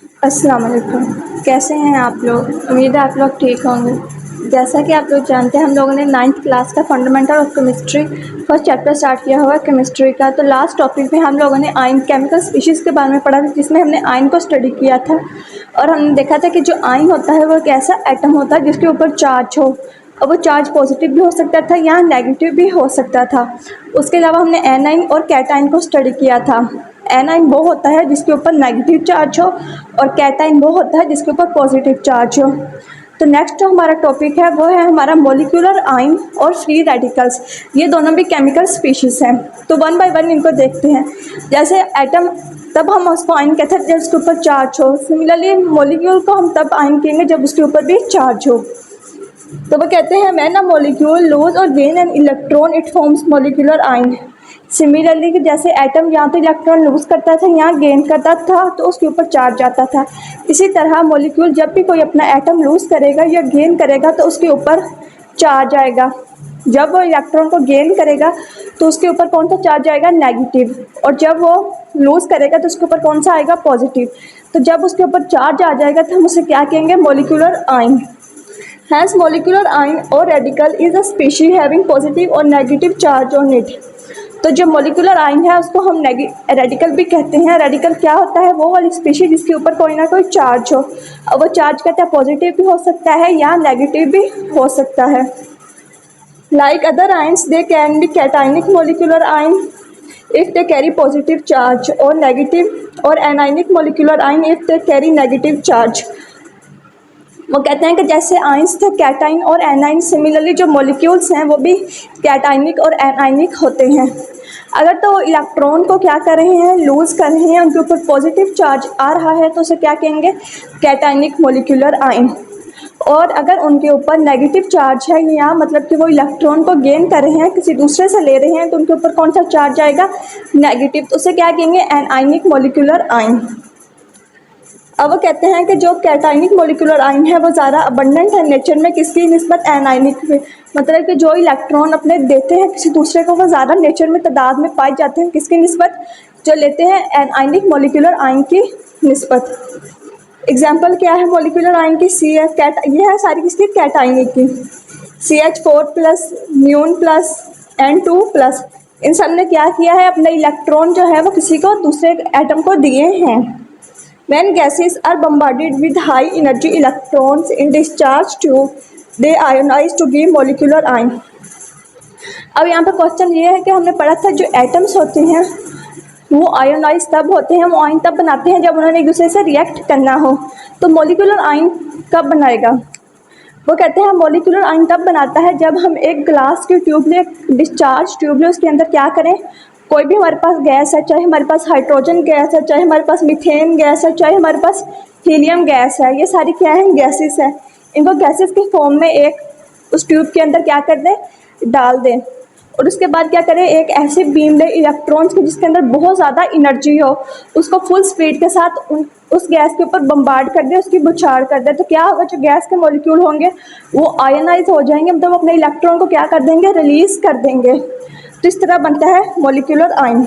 अस्सलाम वालेकुम। कैसे हैं आप लोग? उम्मीद है आप लोग ठीक होंगे। जैसा कि आप लोग जानते हैं, हम लोगों ने 9th क्लास का fundamental of chemistry first chapter start किया हुआ है केमिस्ट्री का। तो लास्ट टॉपिक में हम लोगों ने आयन केमिकल स्पीशीज़ के बारे में पढ़ा था, जिसमें हमने आयन को स्टडी किया था। और हमने देखा था कि जो आयन होता है वो एक ऐसा एटम होता है जिसके ऊपर चार्ज हो, और वो चार्ज पॉजिटिव भी हो सकता था या नेगेटिव भी हो सकता था। उसके अलावा हमने एनाइन और कैटाइन को स्टडी किया था। एनाइन वो होता है जिसके ऊपर नेगेटिव चार्ज हो, और कैटाइन वो होता है जिसके ऊपर पॉजिटिव चार्ज हो। तो नेक्स्ट जो हमारा टॉपिक है वो है हमारा मोलिकुलर आयन और फ्री रेडिकल्स। ये दोनों भी केमिकल स्पीशीज़ हैं। तो वन बाय वन इनको देखते हैं। जैसे एटम, तब हम उसको आयन कहते हैं जब उसके ऊपर चार्ज हो। सिमिलरली मोलिक्यूल को हम तब आयन कहेंगे जब उसके ऊपर भी चार्ज हो। तो वो कहते हैं व्हेन अ मॉलिक्यूल लूज और gain an electron it forms molecular ion. Similarly कि जैसे एटम यहाँ तो इलेक्ट्रॉन लूज करता था, यहाँ गेन करता था, तो उसके ऊपर चार्ज आता था। इसी तरह मॉलिक्यूल जब भी कोई अपना एटम लूज करेगा या गेन करेगा तो उसके ऊपर चार्ज आएगा। जब वो इलेक्ट्रॉन को गेन करेगा तो उसके ऊपर कौन सा चार्ज आएगा? नेगेटिव। और जब वो लूज करेगा तो उसके ऊपर कौन सा आएगा? पॉजिटिव। तो जब उसके ऊपर चार्ज आ जाएगा तो हम उसे क्या कहेंगे? Molecular ion. Hence, molecular ion or radical is a species having positive or negative charge on it. तो जो मोलिकुलर आयन है उसको हम रेडिकल भी कहते हैं। रेडिकल क्या होता है? वो वाली स्पीशीज जिसके ऊपर कोई ना कोई चार्ज हो, और वो चार्ज कहते हैं पॉजिटिव भी हो सकता है या नेगेटिव भी हो सकता है। Like other ions they can be cationic molecular ion if they carry positive charge or negative, or anionic molecular ion if they carry negative charge. वो कहते हैं कि जैसे आयंस थे कैटाइन और एनाइन, सिमिलरली जो मॉलिक्यूल्स हैं वो भी कैटाइनिक और एनाइनिक होते हैं। अगर तो इलेक्ट्रॉन को क्या कर रहे हैं? लूज़ कर रहे हैं, उनके ऊपर पॉजिटिव चार्ज आ रहा है तो उसे क्या कहेंगे? Cationic molecular ion. और अगर उनके ऊपर नेगेटिव चार्ज है, या मतलब कि वो इलेक्ट्रॉन को गेन कर रहे हैं, किसी दूसरे से ले रहे हैं, तो उनके ऊपर कौन सा चार्ज आएगा? नेगेटिव। तो उसे क्या कहेंगे? Anionic molecular ion. अब वो कहते हैं कि जो कैटाइनिक मोलिकुलर आयन है वो ज़्यादा अबंडेंट है नेचर में, किसकी निस्बत? एनाइनिक में। मतलब कि जो इलेक्ट्रॉन अपने देते हैं किसी दूसरे को, वो ज़्यादा नेचर में तादाद में पाए जाते हैं। किसकी निस्बत? जो लेते हैं एनाइनिक मोलिकुलर आयन की निस्बत। एग्जाम्पल क्या है मोलिकुलर आयन की? ये है सारी किसकी? कैटाइनिक की। CH4 प्लस, न्यून प्लस, N2 प्लस। इन सब ने क्या किया है? अपने इलेक्ट्रॉन जो है वो किसी को, दूसरे एटम को दिए हैं। When gases are bombarded with high energy electrons in discharge tube, they ionize to give molecular ion. अब यहाँ पर क्वेश्चन ये है कि हमने पढ़ा था जो एटम्स होते हैं वो आयोनाइज तब होते हैं, वो आयन तब बनाते हैं जब उन्होंने एक दूसरे से रिएक्ट करना हो। तो मोलिकुलर आयन कब बनाएगा? वो कहते हैं मोलिकुलर आयन तब बनाता है जब हम एक ग्लास की ट्यूब ले, डिस्चार्ज ट्यूब ले, उसके अंदर क्या करें? कोई भी हमारे पास गैस है, चाहे हमारे पास हाइड्रोजन गैस है, चाहे हमारे पास मीथेन गैस है, चाहे हमारे पास हीलियम गैस है, ये सारी क्या है? गैसेस है। इनको गैसेस के फॉर्म में एक उस ट्यूब के अंदर क्या कर दें? डाल दें। और उसके बाद क्या करें? एक ऐसे बीम दें इलेक्ट्रॉन्स की जिसके अंदर बहुत ज़्यादा एनर्जी हो, उसको फुल स्पीड के साथ उस गैस के ऊपर बम्बार्ड कर दे, उसकी बुछाड़ कर दे। तो क्या होगा? जो गैस के मॉलिक्यूल होंगे वो आयनाइज हो जाएंगे, मतलब अपने इलेक्ट्रॉन को क्या कर देंगे? रिलीज कर देंगे। तो इस तरह बनता है मॉलिक्यूलर आयन।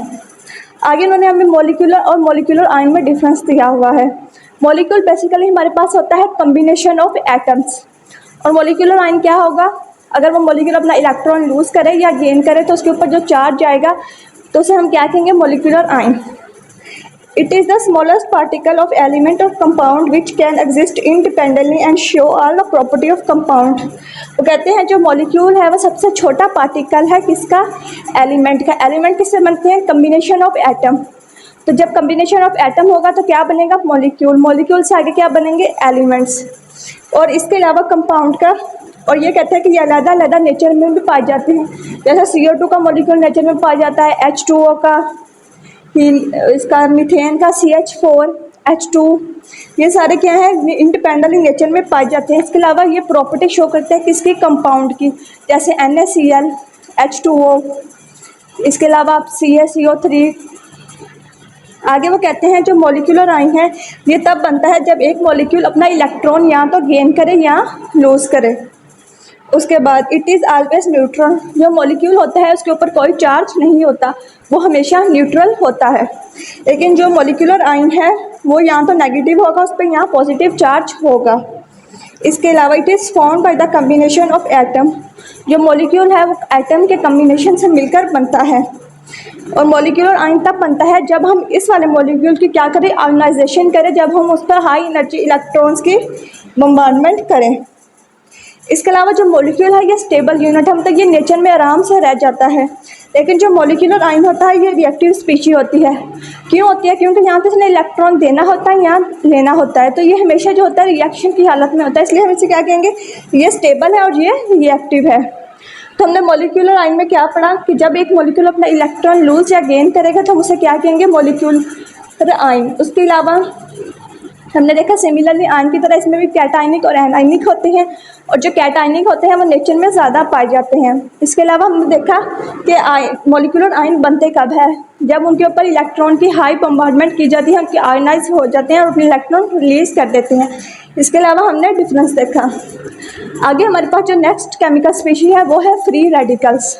आगे उन्होंने हमें मॉलिक्यूलर और मॉलिक्यूलर आयन में डिफरेंस दिया हुआ है। मॉलिक्यूल बेसिकली हमारे पास होता है कम्बिनेशन ऑफ एटम्स, और मॉलिक्यूलर आयन क्या होगा? अगर वो मॉलिक्यूल अपना इलेक्ट्रॉन लूज करे या गेन करे तो उसके ऊपर जो चार्ज आएगा तो उसे हम क्या कहेंगे? Molecular ion. It is the smallest particle of element or compound which can exist independently and show all the property of compound. वो कहते हैं जो मॉलिक्यूल है वो सबसे छोटा पार्टिकल है किसका? एलिमेंट का। एलिमेंट किससे बनते हैं? Combination of atom. तो जब कम्बिनेशन ऑफ एटम होगा तो क्या बनेगा? मॉलिक्यूल। मॉलिक्यूल से आगे क्या बनेंगे? एलिमेंट्स। और इसके अलावा कंपाउंड का, और ये कहते हैं कि ये अलग-अलग नेचर में भी पाए जाते हैं। जैसे CO2 का मॉलिक्यूल नेचर में पाया जाता है, H2O का, इसका मीथेन का CH4, H2, ये सारे क्या है? इंडिपेंडेंटली नेचर में पाए जाते हैं। इसके अलावा ये प्रॉपर्टी शो करते हैं किसकी? कंपाउंड की। जैसे NaCl, H2O, इसके अलावा आप CaCO3। आगे वो कहते हैं जो मॉलिक्यूलर आयन है ये तब बनता है जब एक मॉलिक्यूल अपना इलेक्ट्रॉन या तो गेन करे या लूज करे। उसके बाद इट इज़ ऑलवेज न्यूट्रल, जो मॉलिक्यूल होता है उसके ऊपर कोई चार्ज नहीं होता, वो हमेशा न्यूट्रल होता है। लेकिन जो मॉलिक्यूलर आयन है वो यहाँ तो नेगेटिव होगा, उस पर यहाँ पॉजिटिव चार्ज होगा। इसके अलावा it is formed by the combination of atom, जो मॉलिक्यूल है वो एटम के कम्बिनेशन से मिलकर बनता है। और मॉलिक्यूलर आयन तब बनता है जब हम इस वाले मॉलिक्यूल की क्या करें, आयोनाइजेशन करें, जब हम उस पर हाई एनर्जी इलेक्ट्रॉन्स की बम्बार्डमेंट करें। इसके अलावा जो मॉलिक्यूल है ये स्टेबल यूनिट है, मतलब ये नेचर में आराम से रह जाता है। लेकिन जो मॉलिक्यूलर आयन होता है ये रिएक्टिव स्पीशीज होती है। क्यों होती है? क्योंकि यहाँ पे इसने इलेक्ट्रॉन देना होता है, यहाँ लेना होता है, तो ये हमेशा जो होता है रिएक्शन की हालत में होता है, इसलिए हम इसे क्या कहेंगे, ये स्टेबल है और ये रिएक्टिव है। तो हमने मॉलिक्यूलर आयन में क्या पढ़ा कि जब एक मॉलिक्यूल अपना इलेक्ट्रॉन लूज या गेन करेगा तो हम उसे क्या कहेंगे, मॉलिक्यूलर आयन। उसके अलावा हमने देखा सिमिलरली आयन की तरह इसमें भी कैटायनिक और एनायनिक होते हैं, और जो कैटायनिक होते हैं वो नेचर में ज़्यादा पाए जाते हैं। इसके अलावा हमने देखा कि मॉलिक्यूलर आयन बनते कब है, जब उनके ऊपर इलेक्ट्रॉन की हाई बम्बार्डमेंट की जाती है, उनके आयनाइज हो जाते हैं और अपने इलेक्ट्रॉन रिलीज़ कर देते हैं। इसके अलावा हमने डिफरेंस देखा। आगे हमारे पास जो नेक्स्ट केमिकल स्पीशी है वो है फ्री रेडिकल्स।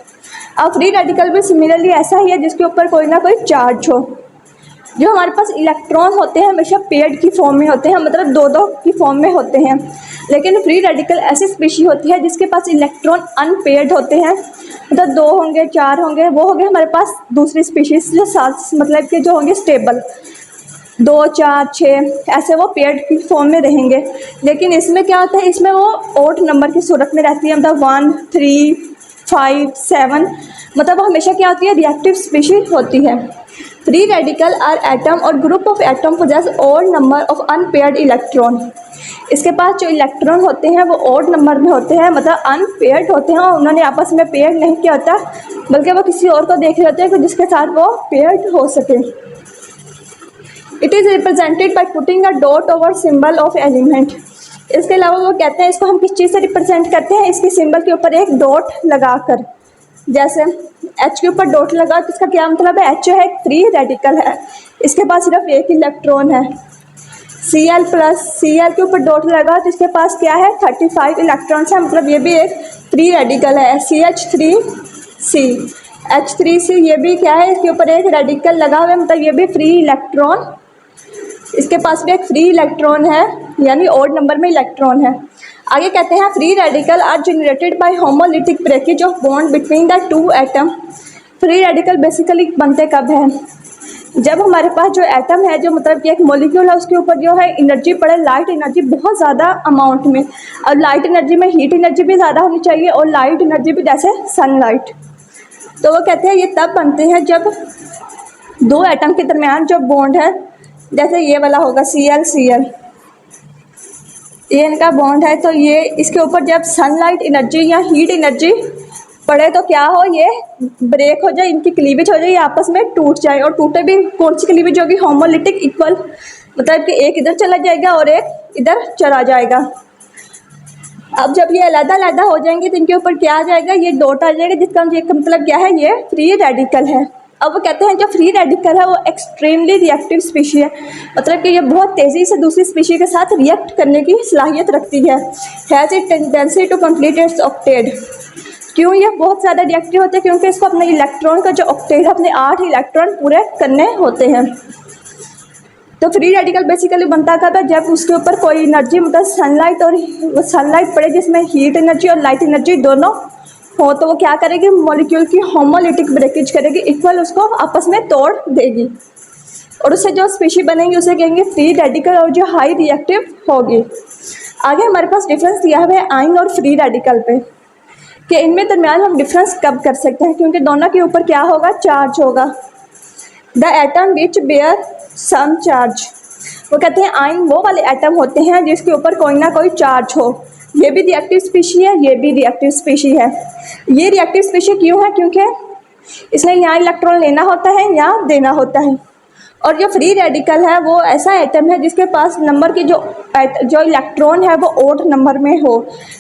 अब फ्री रेडिकल भी सिमिलरली ऐसा ही है जिसके ऊपर कोई ना कोई चार्ज हो। जो हमारे पास इलेक्ट्रॉन होते हैं हमेशा पेयर्ड की फॉर्म में होते हैं, मतलब दो दो की फॉर्म में होते हैं। लेकिन फ्री रेडिकल ऐसी स्पीशी होती है जिसके पास इलेक्ट्रॉन अनपेयर्ड होते हैं, मतलब 2 होंगे 4 होंगे, वो हो गए हमारे पास दूसरी स्पीशीज जो साथ मतलब कि जो होंगे स्टेबल 2 4 6 ऐसे वो पेयर्ड की फॉर्म में रहेंगे। लेकिन इसमें क्या होता है, इसमें वो ओड नंबर की सूरत में रहती है, मतलब 1 3 5 7, मतलब वो हमेशा क्या होती है, रिएक्टिव स्पीशीज होती है। Free radical are atom or group of atom possess odd number of unpaired electron. इसके पास जो इलेक्ट्रॉन होते हैं वो ओड नंबर में होते हैं, मतलब अनपेयर्ड होते हैं, और उन्होंने आपस में पेयर नहीं किया होता, बल्कि वो किसी और को देख रहे होते हैं कि जिसके साथ वो पेयर्ड हो सके। It is represented by putting a dot over symbol of element. इसके अलावा वो कहते हैं इसको हम किस चीज़ से रिप्रेजेंट करते हैं, इसके सिंबल के ऊपर एक डॉट लगाकर। जैसे H के ऊपर डॉट लगा तो इसका क्या मतलब है, H जो है एक फ्री रेडिकल है, इसके पास सिर्फ एक इलेक्ट्रॉन है। Cl प्लस Cl के ऊपर डॉट लगा तो इसके पास क्या है, 35 इलेक्ट्रॉन्स है, मतलब ये भी एक फ्री रेडिकल है। CH3C H3C ये भी क्या है, इसके ऊपर एक रेडिकल लगा हुआ है, मतलब ये भी फ्री इलेक्ट्रॉन, इसके पास भी एक फ्री इलेक्ट्रॉन है, यानी ओड नंबर में इलेक्ट्रॉन है। आगे कहते हैं free radical are generated by homolytic breakage of bond between the 2 atom. Free radical basically बनते कब है, जब हमारे पास जो एटम है, जो मतलब कि एक मॉलिक्यूल है, उसके ऊपर जो है एनर्जी पड़े, लाइट एनर्जी बहुत ज़्यादा अमाउंट में, और लाइट एनर्जी में हीट एनर्जी भी ज़्यादा होनी चाहिए, और लाइट एनर्जी भी जैसे सनलाइट। तो वो कहते हैं ये तब बनते हैं जब 2 एटम के दरमियान जो बॉन्ड है, जैसे ये वाला होगा Cl ये इनका बॉन्ड है, तो ये इसके ऊपर जब सनलाइट एनर्जी या हीट एनर्जी पड़े तो क्या हो, ये ब्रेक हो जाए, इनकी क्लीवेज हो जाए, ये आपस में टूट जाए। और टूटे भी कौन सी क्लीवेज होगी, होमोलिटिक इक्वल, मतलब कि एक इधर चला जाएगा और एक इधर चला जाएगा। अब जब ये अलग-अलग हो जाएंगे तो इनके ऊपर क्या आ जाएगा, ये डॉट आ जाएगा, जिसका मतलब क्या है, ये फ्री रेडिकल है। अब वो कहते हैं जो फ्री रेडिकल है वो एक्सट्रीमली रिएक्टिव स्पीशी है, मतलब कि ये बहुत तेज़ी से दूसरी स्पीशी के साथ रिएक्ट करने की सलाहियत रखती है। Has it tendency to complete its octet. क्यों ये बहुत ज़्यादा रिएक्टिव होते हैं, क्योंकि इसको अपने इलेक्ट्रॉन का जो ऑक्टेट है, अपने 8 इलेक्ट्रॉन पूरे करने होते हैं। तो फ्री रेडिकल बेसिकली बनता था जब उसके ऊपर कोई एनर्जी, मतलब सनलाइट, और वो सनलाइट पड़े जिसमें हीट एनर्जी और लाइट एनर्जी दोनों हो, तो वो क्या करेगी, मॉलिक्यूल की होमोलिटिक ब्रेकेज करेगी, इक्वल उसको आपस में तोड़ देगी, और उससे जो स्पीशी बनेगी उसे कहेंगे फ्री रेडिकल, और जो हाई रिएक्टिव होगी। आगे हमारे पास डिफरेंस दिया हुआ है आयन और फ्री रेडिकल पे, कि इनमें दरमियान हम डिफरेंस कब कर सकते हैं, क्योंकि दोनों के ऊपर क्या होगा, चार्ज होगा। The atom which bear some charge. वो कहते हैं आयन वो वाले एटम होते हैं जिसके ऊपर कोई ना कोई चार्ज हो। ये भी रिएक्टिव स्पीशी है, ये भी रिएक्टिव स्पीशी है। ये रिएक्टिव स्पीशी क्यों है, क्योंकि इसने यहाँ इलेक्ट्रॉन लेना होता है, यहाँ देना होता है। और जो फ्री रेडिकल है वो ऐसा एटम है जिसके पास नंबर की जो इलेक्ट्रॉन है वो ओड नंबर में हो,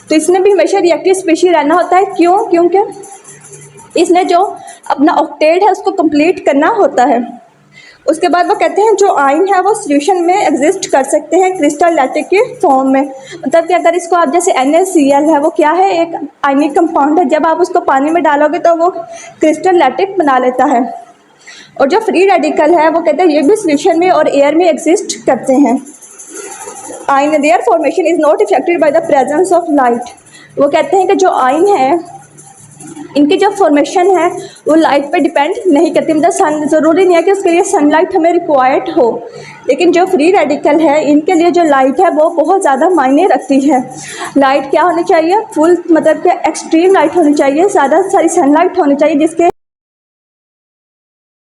तो इसने भी हमेशा रिएक्टिव स्पीशी रहना होता है। क्यों, क्योंकि इसने जो अपना ऑक्टेट है उसको कंप्लीट करना होता है। उसके बाद वो कहते हैं जो आयन है वो सॉल्यूशन में एग्जिस्ट कर सकते हैं क्रिस्टल लैटिक के फॉर्म में। मतलब कि अगर इसको आप जैसे NaCl है वो क्या है, एक आयनिक कंपाउंड है, जब आप उसको पानी में डालोगे तो वो क्रिस्टल लैटिक बना लेता है। और जो फ्री रेडिकल है वो कहते हैं ये भी सॉल्यूशन में और एयर में एग्जिस्ट करते हैं। Ion there formation is not affected by the presence of light. वो कहते हैं कि जो आयन है इनकी जो फॉर्मेशन है वो लाइट पे डिपेंड नहीं करती, मतलब सन ज़रूरी नहीं है कि उसके लिए सनलाइट हमें रिक्वायर्ड हो, लेकिन जो फ्री रेडिकल है इनके लिए जो लाइट है वो बहुत ज़्यादा मायने रखती है। लाइट क्या होनी चाहिए, फुल मतलब कि एक्सट्रीम लाइट होनी चाहिए, ज़्यादा सारी सनलाइट होनी चाहिए जिसके